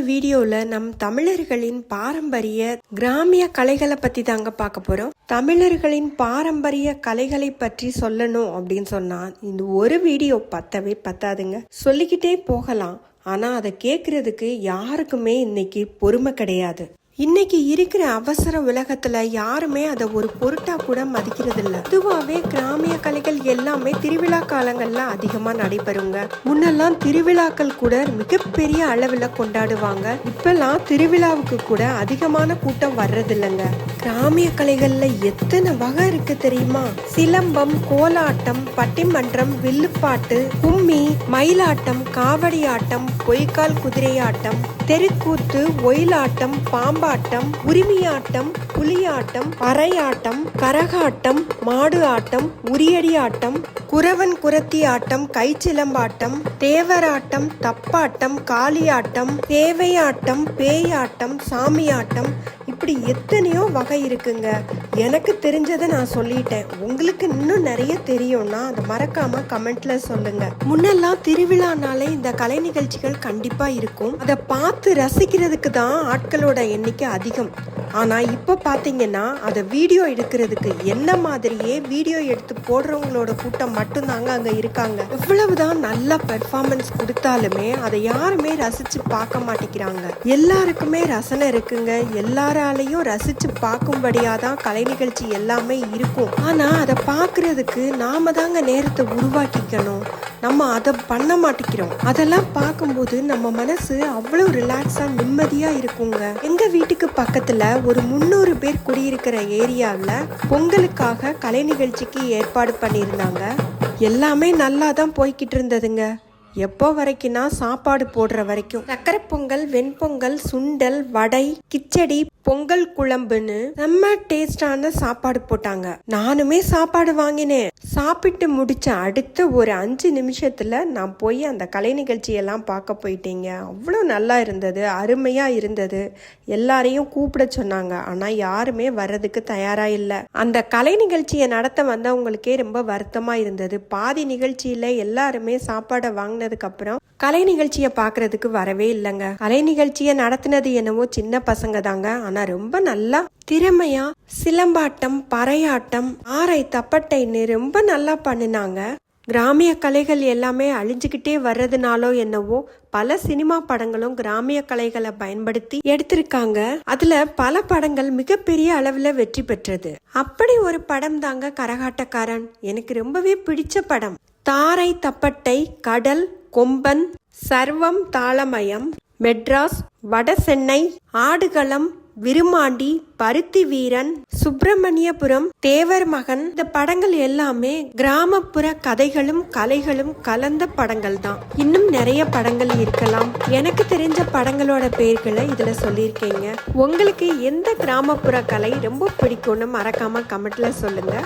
வீடியோவில் நம் தமிழர்களின் பாரம்பரிய கிராமிய கலைகளை பற்றி தாங்க பார்க்க போகிறோம். தமிழர்களின் பாரம்பரிய கலைகளை பற்றி சொல்லணும் அப்படின்னு சொன்னா இந்த ஒரு வீடியோ பத்தவே பத்தாதுங்க. சொல்லிக்கிட்டே போகலாம். ஆனால் அதை கேட்கறதுக்கு யாருக்குமே இன்னைக்கு பொறுமை கிடையாது. இன்னைக்கு இருக்கிற அவசர உலகத்துல யாருமே அதை ஒரு பொருட்டா கூட மதிக்கிறது இல்ல. பொதுவாவே கிராமிய கலைகள் எல்லாமே திருவிழா காலங்கள்ல அதிகமா நடைபெறுங்க. முன்னெல்லாம் திருவிழாக்கள் கூட மிகப்பெரிய அளவுல கொண்டாடுவாங்க. இப்பெல்லாம் திருவிழாவுக்கு கூட அதிகமான கூட்டம் வர்றது இல்லைங்க. கிராமிய கலைகள்ல எத்தனை வகை இருக்கு தெரியுமா? சிலம்பம், கோலாட்டம், பட்டிமன்றம், வில்லுப்பாட்டு, கும்மி, மயிலாட்டம், காவடி ஆட்டம், பொய்க்கால் குதிரையாட்டம், தெருக்கூத்து, ஒயிலாட்டம், பாம்பாட்டம், உரிமையாட்டம், புலியாட்டம், பறையாட்டம், கரகாட்டம், மாடு ஆட்டம், உரியடி ஆட்டம், குறவன் குரத்தி ஆட்டம், கைச்சிலம்பாட்டம், தேவராட்டம், தப்பாட்டம், காளியாட்டம், தேவையாட்டம், பேயாட்டம், சாமியாட்டம், இப்படி எத்தனையோ வகை இருக்குங்க. எனக்கு தெரிஞ்சதை நான் சொல்லிட்டேன். உங்களுக்கு இன்னும் நிறைய தெரியும்னா அதை மறக்காம கமெண்ட்ல சொல்லுங்க. முன்னெல்லாம் திருவிழானாலே இந்த கலை நிகழ்ச்சிகள் கண்டிப்பா இருக்கும். அதை பார்த்து ரசிக்கிறதுக்கு தான் ஆட்களோட எண்ணிக்கை அதிகம். ஆனா இப்ப பாத்தீங்கன்னா அதை வீடியோ எடுக்கிறதுக்கு என்ன மாதிரியே வீடியோ எடுத்து போடுறவங்களோட கூட்டம் மட்டும்தாங்க அங்க இருக்காங்க. எவ்வளவுதான் நல்லா பெர்ஃபார்மன்ஸ் கொடுத்தாலுமே அதை யாருமே ரசிச்சு பார்க்க மாட்டேங்கிறாங்க. எல்லாருக்குமே ரசனை இருக்குங்க. எல்லாராலையும் ரசிச்சு பார்க்கும்படியாதான் கலை நிகழ்ச்சி எல்லாமே இருக்கும். ஆனா அதை பார்க்கறதுக்கு நாம தாங்க நேரத்தை உருவாக்கிக்கணும். நம்ம அதை பண்ண மாட்டேங்கிறோம். அதெல்லாம் பார்க்கும்போது நம்ம மனசு அவ்வளவு ரிலாக்ஸா நிம்மதியா இருக்குங்க. எங்க வீட்டுக்கு பக்கத்துல ஒரு 300 பேர் குடியிருக்கிற ஏரியாவில் பொங்கலுக்காக கலை நிகழ்ச்சிக்கு ஏற்பாடு பண்ணியிருந்தாங்க. எல்லாமே நல்லா தான் போய்கிட்டு இருந்ததுங்க. எப்போ வரைக்கும்னா சாப்பாடு போடுற வரைக்கும். சக்கரை பொங்கல், வெண்பொங்கல், சுண்டல், வடை, கிச்சடி, பொங்கல் குழம்புன்னு செம்ம டேஸ்டான சாப்பாடு போட்டாங்க. நானுமே சாப்பாடு வாங்கினேன். சாப்பிட்டு முடிச்ச அடுத்த ஒரு 5 நிமிஷத்துல நான் போய் அந்த கலை நிகழ்ச்சியெல்லாம் பார்க்க போயிட்டேங்க. அவ்வளோ நல்லா இருந்தது, அருமையா இருந்தது. எல்லாரையும் கூப்பிட சொன்னாங்க. ஆனா யாருமே வர்றதுக்கு தயாரா இல்லை. அந்த கலை நிகழ்ச்சியை நடத்த வந்தவங்களுக்கே ரொம்ப வருத்தமா இருந்தது. பாதி நிகழ்ச்சியில எல்லாருமே சாப்பாடை வாங்கினதுக்கு அப்புறம் கலை நிகழ்ச்சியை பார்க்கறதுக்கு வரவே இல்லைங்க. கலை நிகழ்ச்சியை நடத்தினது என்னவோ சின்ன பசங்க தாங்க. ஆனா ரொம்ப நல்லா திறமையா சிலம்பாட்டம், பறையாட்டம், ஆரை, தப்பட்டைன்னு ரொம்ப நல்லா பண்ணினாங்க. கிராமிய கலைகள் எல்லாமே அழிஞ்சுக்கிட்டே வர்றதுனாலோ என்னவோ பல சினிமா படங்களும் கிராமிய கலைகளை பயன்படுத்தி எடுத்திருக்காங்க. அதுல பல படங்கள் மிகப்பெரிய அளவுல வெற்றி பெற்றது. அப்படி ஒரு படம் தாங்க கரகாட்டக்காரன். எனக்கு ரொம்பவே பிடிச்ச படம். தாரை, தப்பட்டை, கடல், கொம்பன், சர்வம், தாளமயம், மெட்ராஸ், வட சென்னை, ஆடுகளம், விருமாண்டி, பருத்தி வீரன், சுப்பிரமணியபுரம், தேவர் மகன், இந்த படங்கள் எல்லாமே கிராமப்புற கதைகளும் கலைகளும் கலந்த படங்கள் தான். இன்னும் நிறைய படங்கள் இருக்கலாம். எனக்கு தெரிஞ்ச படங்களோட பெயர்களை இதுல சொல்லியிருக்கேங்க. உங்களுக்கு எந்த கிராமப்புற கலை ரொம்ப பிடிக்கும்னு மறக்காம கமெண்ட்ல சொல்லுங்க.